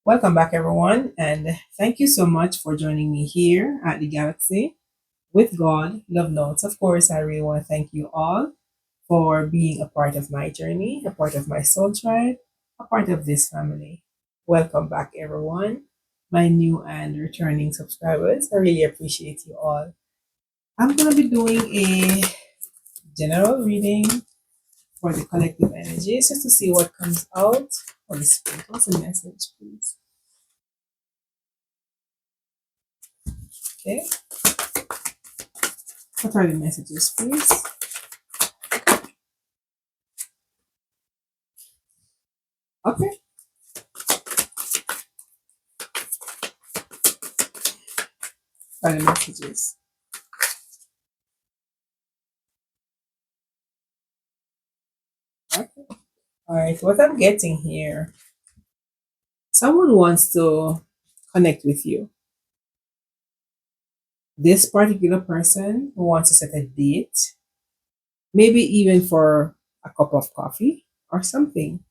Welcome back, everyone, and thank you so much for joining me here at the Galaxy with God Love Notes. Of course, I really want to thank you all for being a part of my journey, a part of my soul tribe, a part of this family. Welcome back, everyone, my new and returning subscribers. I really appreciate you all. I'm going to be doing a general reading for the collective energies just to see what comes out. Holy Spirit, what's the message, please? Okay. What are the messages, please? Okay. What are the messages? Okay. All right. What I'm getting here, someone wants to connect with you. This particular person wants to set a date, maybe even for a cup of coffee or something,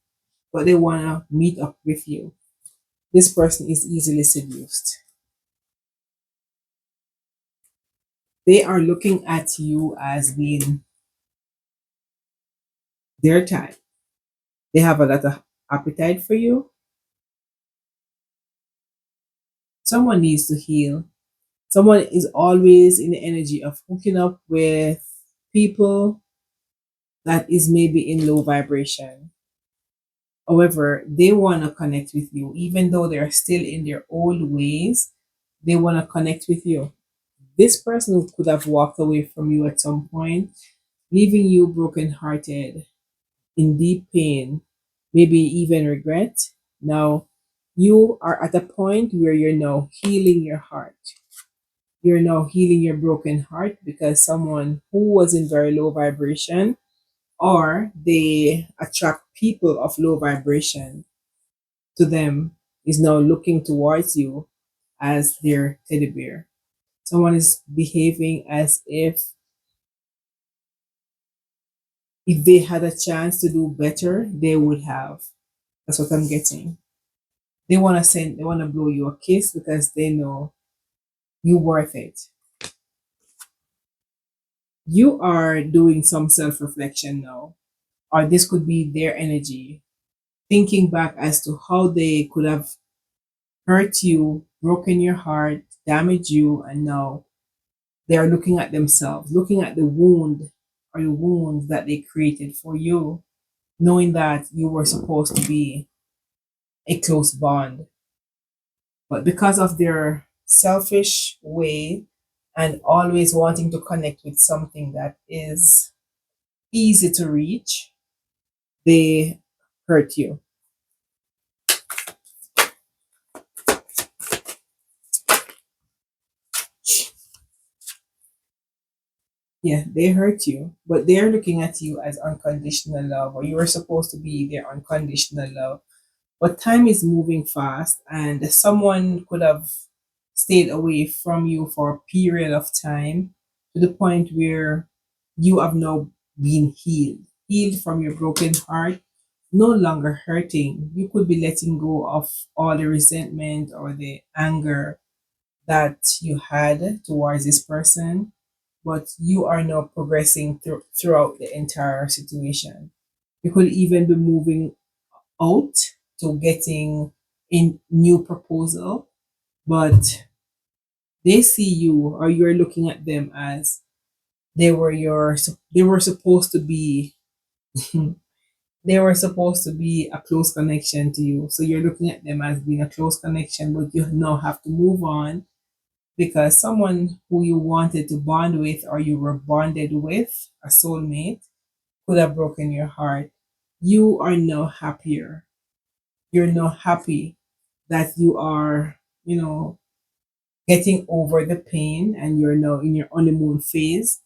but they want to meet up with you. This person is easily seduced. They are looking at you as being their type. They have a lot of appetite for you. Someone needs to heal. Someone is always in the energy of hooking up with people that is maybe in low vibration. However, they want to connect with you, even though they're still in their old ways, they want to connect with you. This person could have walked away from you at some point, leaving you brokenhearted, in deep pain, maybe even regret. Now, you are at a point where you're now healing your heart. You're now healing your broken heart because someone who was in very low vibration or they attract people of low vibration to them is now looking towards you as their teddy bear. Someone is behaving as if they had a chance to do better, they would have. That's what I'm getting. They want to blow you a kiss because they know you're worth it. You are doing some self reflection now, or this could be their energy, thinking back as to how they could have hurt you, broken your heart, damaged you, and now they are looking at themselves, looking at the wound or the wounds that they created for you, knowing that you were supposed to be a close bond. But because of their selfish way and always wanting to connect with something that is easy to reach, they hurt you. Yeah, they hurt you, but they're looking at you as unconditional love, or you were supposed to be their unconditional love. But time is moving fast, and someone could have stayed away from you for a period of time to the point where you have now been healed from your broken heart, no longer hurting. You could be letting go of all the resentment or the anger that you had towards this person, but you are now progressing throughout the entire situation. You could even be moving out to getting a new proposal, but they see you or you're looking at them as they were supposed to be they were supposed to be a close connection to you. So you're looking at them as being a close connection, but you now have to move on because someone who you wanted to bond with or you were bonded with, a soulmate, could have broken your heart. You are now happier. You're now happy that you are, getting over the pain and you're now in your honeymoon phase,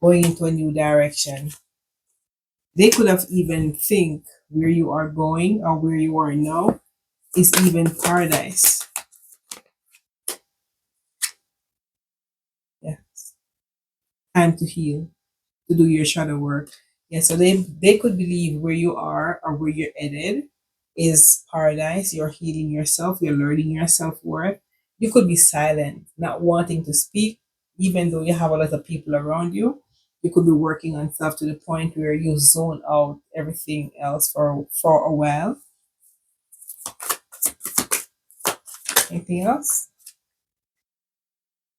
going into a new direction. They could have even think where you are going or where you are now is even paradise. Yeah. Time to heal, to do your shadow work. Yeah, so they could believe where you are or where you're headed is paradise. You're healing yourself, you're learning your self worth. You could be silent, not wanting to speak, even though you have a lot of people around you. You could be working on stuff to the point where you zone out everything else for a while. Anything else?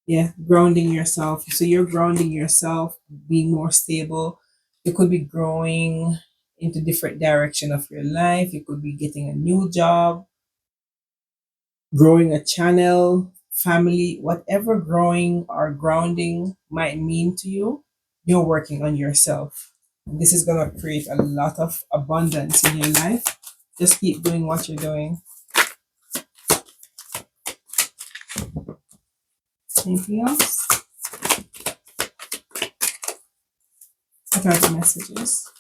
Yeah, grounding yourself. So you're grounding yourself, being more stable. You could be growing into different direction of your life. You could be getting a new job, growing a channel, family, whatever growing or grounding might mean to you, you're working on yourself. This is going to create a lot of abundance in your life. Just keep doing what you're doing. Anything else? What are the messages?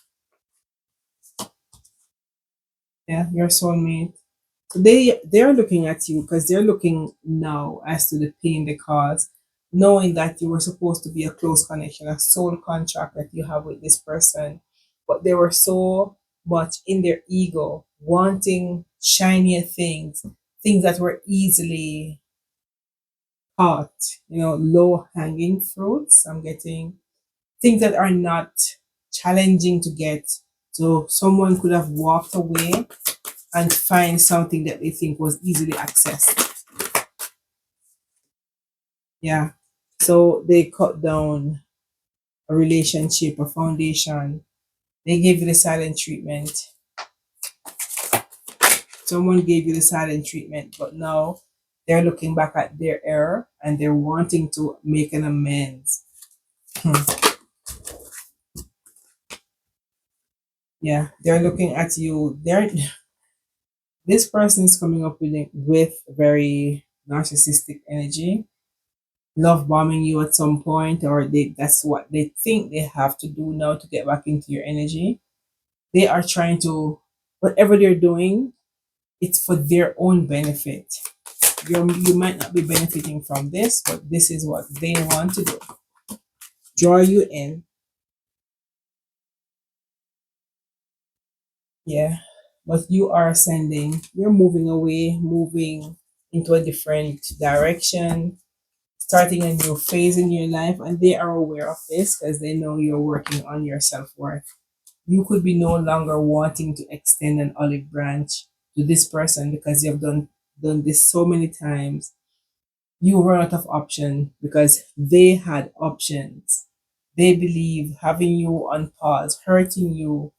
Yeah, your soulmate. So they're looking at you because they're looking now as to the pain they cause, knowing that you were supposed to be a close connection, a soul contract that you have with this person, but they were so much in their ego, wanting shinier things, things that were easily caught, low hanging fruits. I'm getting things that are not challenging to get. So someone could have walked away and find something that they think was easily accessed. Yeah. So they cut down a relationship, a foundation. They gave you the silent treatment. Someone gave you the silent treatment, but now they're looking back at their error and they're wanting to make an amends. Hmm. Yeah, they're looking at you. This person is coming up with very narcissistic energy, love bombing you at some point, or that's what they think they have to do now to get back into your energy. They are trying to, whatever they're doing, it's for their own benefit. You might not be benefiting from this, but this is what they want to do. Draw you in. Yeah. But you are ascending. You're moving away, moving into a different direction, starting a new phase in your life, and they are aware of this because they know you're working on your self-worth. You could be no longer wanting to extend an olive branch to this person because you've done this so many times. You run out of option because they had options. They believe having you on pause, hurting you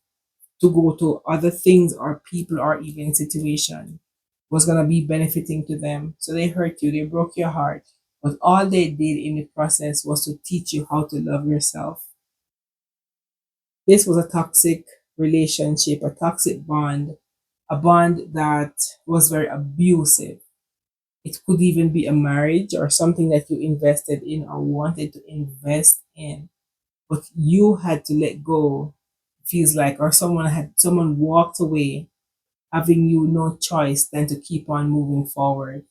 to go to other things or people or even situation was gonna be benefiting to them. So they hurt you, they broke your heart. But all they did in the process was to teach you how to love yourself. This was a toxic relationship, a toxic bond, a bond that was very abusive. It could even be a marriage or something that you invested in or wanted to invest in, but you had to let go. Feels like, or someone walked away, having you no choice than to keep on moving forward.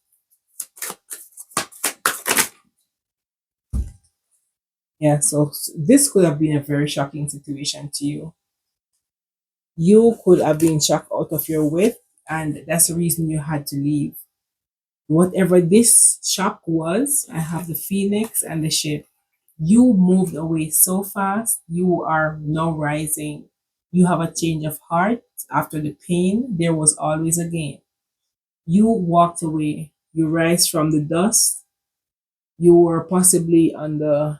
Yeah, so this could have been a very shocking situation to you. You could have been shocked out of your wit, and that's the reason you had to leave. Whatever this shock was, I have the phoenix and the ship. You moved away so fast, you are now rising. You have a change of heart. After the pain, there was always a gain. You walked away. You rise from the dust. You were possibly on the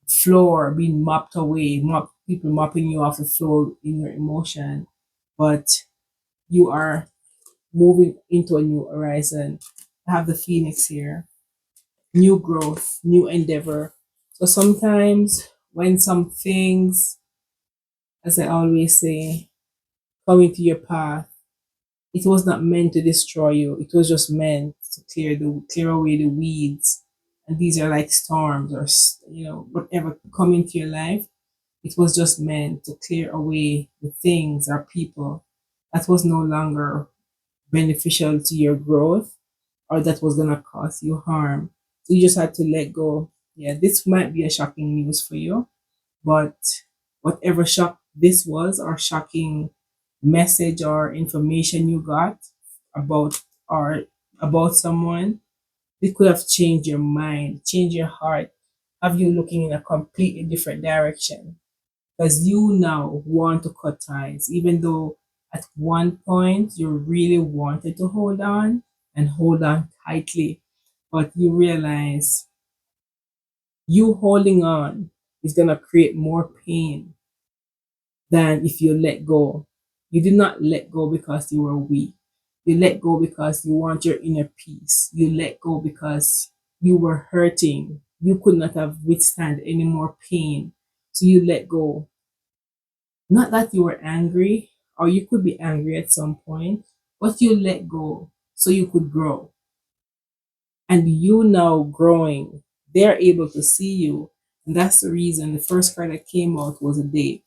floor being mopped away, people mopping you off the floor in your emotion. But you are moving into a new horizon. I have the phoenix here. New growth, new endeavor. So sometimes when some things, as I always say, come into your path, it was not meant to destroy you. It was just meant to clear away the weeds. And these are like storms or whatever come into your life. It was just meant to clear away the things or people that was no longer beneficial to your growth or that was gonna cause you harm. So you just had to let go. Yeah, this might be a shocking news for you, but whatever shock this was or shocking message or information you got about or about someone, it could have changed your mind, changed your heart, have you looking in a completely different direction. Because you now want to cut ties, even though at one point you really wanted to hold on and hold on tightly, but you realize you holding on is going to create more pain than if you let go. You did not let go because you were weak. You let go because you want your inner peace. You let go because you were hurting. You could not have withstand any more pain. So you let go. Not that you were angry, or you could be angry at some point, but you let go so you could grow. And you now growing, they're able to see you. And that's the reason the first card that came out was a date.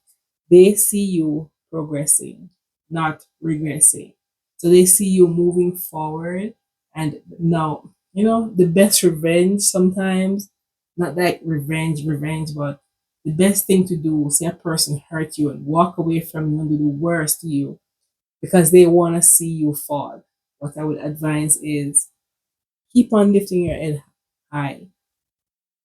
They see you progressing, not regressing. So they see you moving forward. And now, the best revenge sometimes, not like revenge, but the best thing to do, say a person hurt you and walk away from you and do the worst to you because they want to see you fall. What I would advise is keep on lifting your head high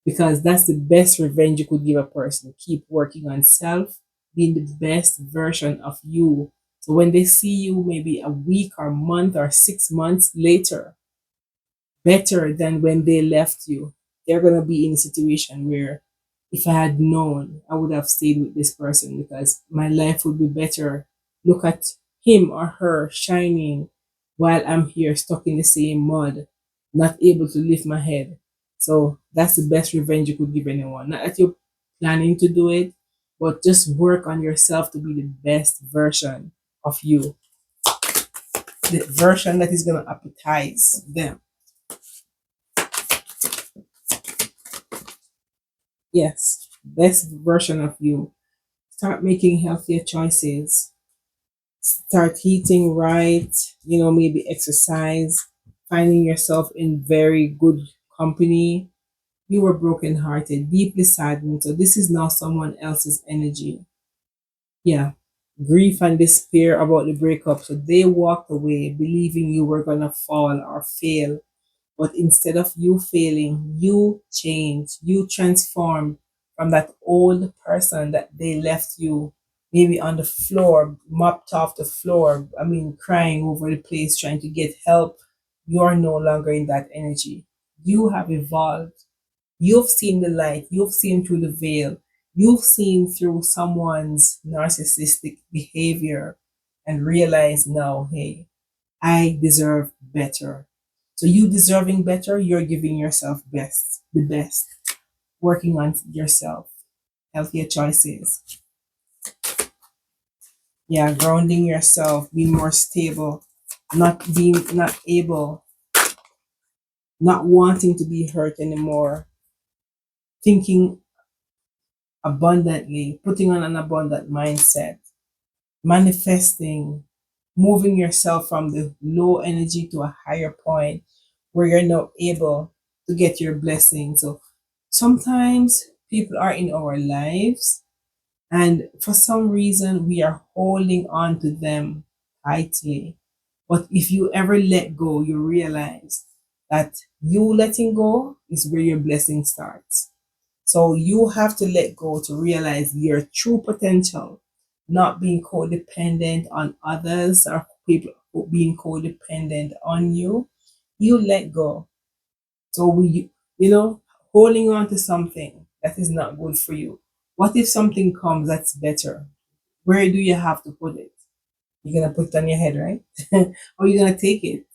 because that's the best revenge you could give a person. Keep working on self, being the best version of you. So when they see you maybe a week or month or 6 months later, better than when they left you, they're going to be in a situation where if I had known, I would have stayed with this person because my life would be better. Look at him or her shining while I'm here stuck in the same mud, not able to lift my head. So that's the best revenge you could give anyone. Not that you're planning to do it, but just work on yourself to be the best version of you, the version that is going to appetize them. Yes, best version of you. Start making healthier choices. Start eating right, maybe exercise, finding yourself in very good company. You were brokenhearted, deeply saddened. So this is now someone else's energy. Yeah. Grief and despair about the breakup. So they walked away believing you were gonna fall or fail. But instead of you failing, you change, you transform from that old person that they left you maybe on the floor, mopped off the floor, I mean, crying over the place, trying to get help. You are no longer in that energy. You have evolved. You've seen the light, you've seen through the veil, you've seen through someone's narcissistic behavior and realize now, hey, I deserve better. So you deserving better, you're giving yourself the best, working on yourself, healthier choices. Yeah, grounding yourself, being more stable, not able, not wanting to be hurt anymore, thinking abundantly, putting on an abundant mindset, manifesting, moving yourself from the low energy to a higher point where you're now able to get your blessing. So sometimes people are in our lives and for some reason we are holding on to them tightly. But if you ever let go, you realize that you letting go is where your blessing starts. So you have to let go to realize your true potential, not being codependent on others or people being codependent on you. You let go. So holding on to something that is not good for you. What if something comes that's better? Where do you have to put it? You're gonna put it on your head, right? Or you're gonna take it.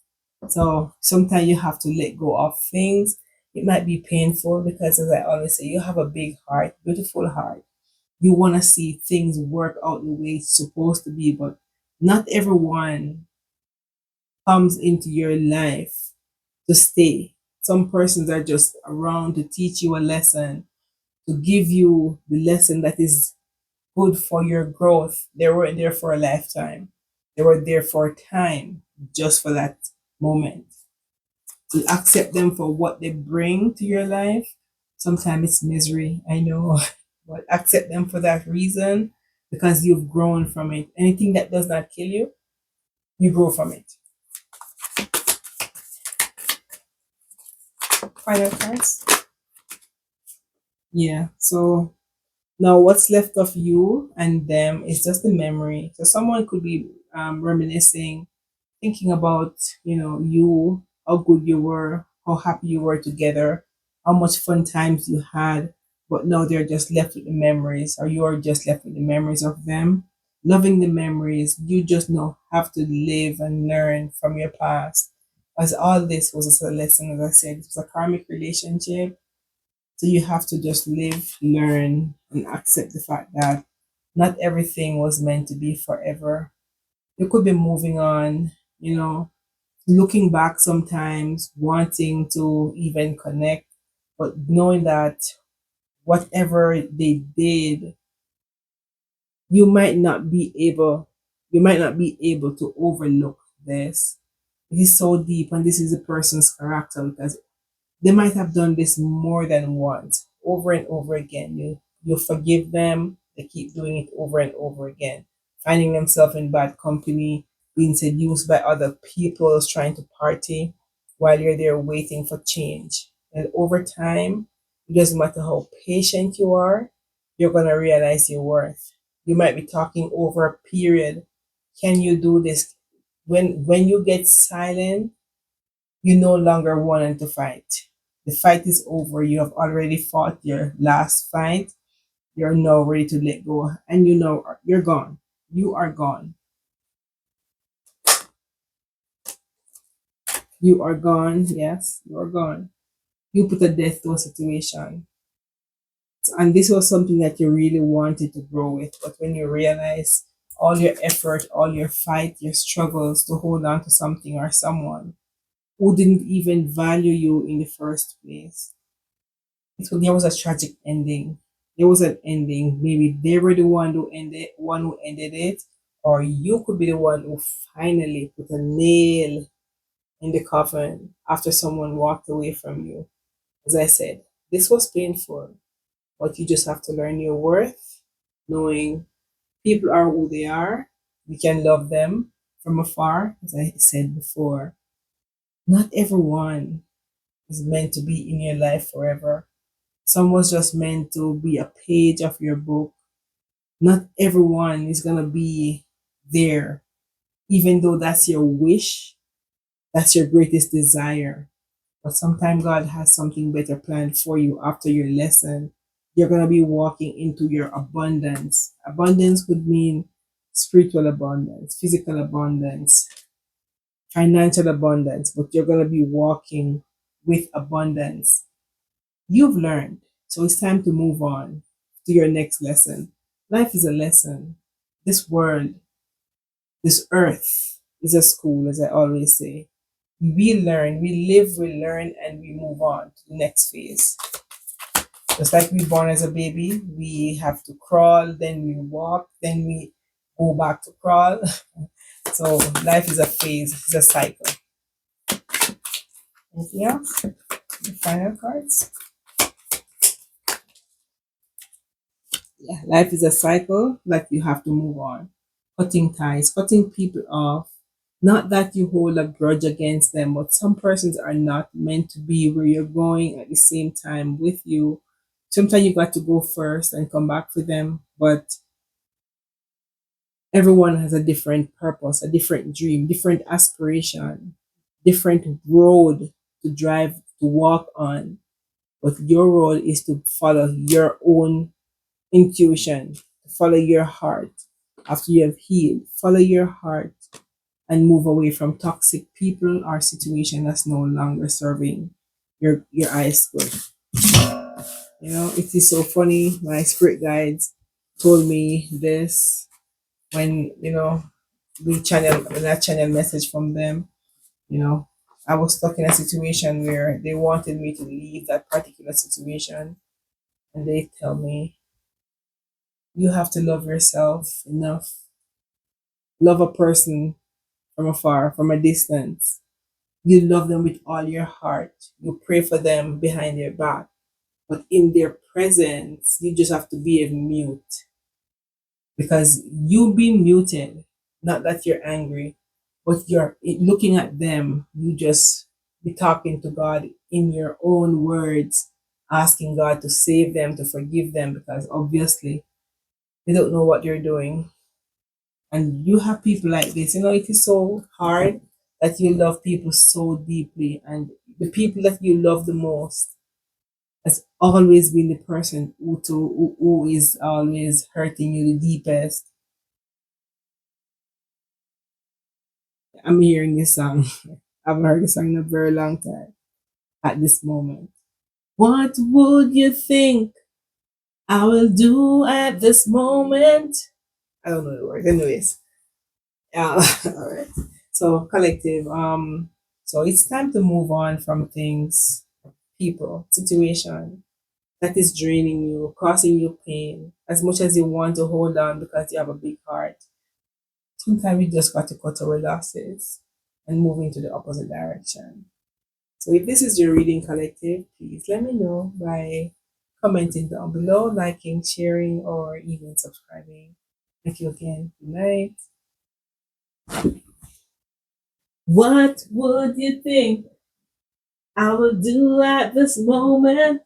So sometimes you have to let go of things. It might be painful because, as I always say, you have a big heart, beautiful heart. You want to see things work out the way it's supposed to be, but not everyone comes into your life to stay. Some persons are just around to teach you a lesson, to give you the lesson that is good for your growth. They weren't there for a lifetime. They were there for a time, just for that moment. To accept them for what they bring to your life. Sometimes it's misery, I know, but accept them for that reason because you've grown from it. Anything that does not kill you, you grow from it. Final cards. Yeah. So now what's left of you and them is just a memory. So someone could be reminiscing, thinking about, you, how good you were, how happy you were together, how much fun times you had, but now they're just left with the memories, or you are just left with the memories of them. Loving the memories, you just know have to live and learn from your past. As all this was a lesson, as I said, it was a karmic relationship. So you have to just live, learn, and accept the fact that not everything was meant to be forever. You could be moving on, looking back sometimes, wanting to even connect, but knowing that whatever they did, you might not be able, you might not be able to overlook this. It is so deep, and this is a person's character because they might have done this more than once, over and over again. You forgive them, they keep doing it over and over again, finding themselves in bad company, being seduced by other people trying to party while you're there waiting for change. And over time, it doesn't matter how patient you are, you're gonna realize your worth. You might be talking over a period. Can you do this? When you get silent, you no longer wanted to fight. The fight is over. You have already fought your last fight. You're now ready to let go. And you know you're gone. You are gone. You are gone. Yes, you are gone. You put a death to a situation. And this was something that you really wanted to grow with. But when you realize all your effort, all your fight, your struggles to hold on to something or someone who didn't even value you in the first place, there was a tragic ending. There was an ending. Maybe they were the one who ended it, or you could be the one who finally put a nail in the coffin after someone walked away from you. As I said, this was painful, but you just have to learn your worth, knowing people are who they are. We can love them from afar, as I said before. Not everyone is meant to be in your life forever. Some was just meant to be a page of your book. Not everyone is gonna be there, even though that's your wish, that's your greatest desire. But sometimes God has something better planned for you after your lesson. You're gonna be walking into your abundance. Abundance would mean spiritual abundance, physical abundance, financial abundance, but you're gonna be walking with abundance. You've learned. So it's time to move on to your next lesson. Life is a lesson. This world, this earth is a school, as I always say. We learn, we live, we learn, and we move on to the next phase. Just like we born as a baby, we have to crawl, then we walk, then we go back to crawl. So life is a phase, it's a cycle. Anything else? The final cards? Yeah, life is a cycle, like you have to move on. Cutting ties, cutting people off. Not that you hold a grudge against them, but some persons are not meant to be where you're going at the same time with you. Sometimes you got to go first and come back for them, but everyone has a different purpose, a different dream, different aspiration, different road to drive, to walk on. But your role is to follow your own intuition, follow your heart after you have healed. Follow your heart and move away from toxic people or situation that's no longer serving your highest good. It is so funny. My spirit guides told me this when when I channel message from them. You know, I was stuck in a situation where they wanted me to leave that particular situation, and they tell me you have to love yourself enough, love a person from afar, from a distance. You love them with all your heart. You pray for them behind their back. But in their presence, you just have to be a mute. because you be muted. Not that you're angry, but you're looking at them. You just be talking to God in your own words, asking God to save them, to forgive them, because obviously they don't know what they're doing. And you have people like this. It is so hard that you love people so deeply, and the people that you love the most has always been the person who is always hurting you the deepest. I'm hearing this song. I've heard this song in a very long time at this moment. What would you think I will do at this moment? I don't know the word. Anyways, yeah. All right. So collective. So it's time to move on from things, people, situation that is draining you, causing you pain. As much as you want to hold on because you have a big heart, sometimes you just got to cut our losses and move into the opposite direction. So if this is your reading collective, please let me know by commenting down below, liking, sharing, or even subscribing. Thank you again. Good night. What would you think I would do at this moment?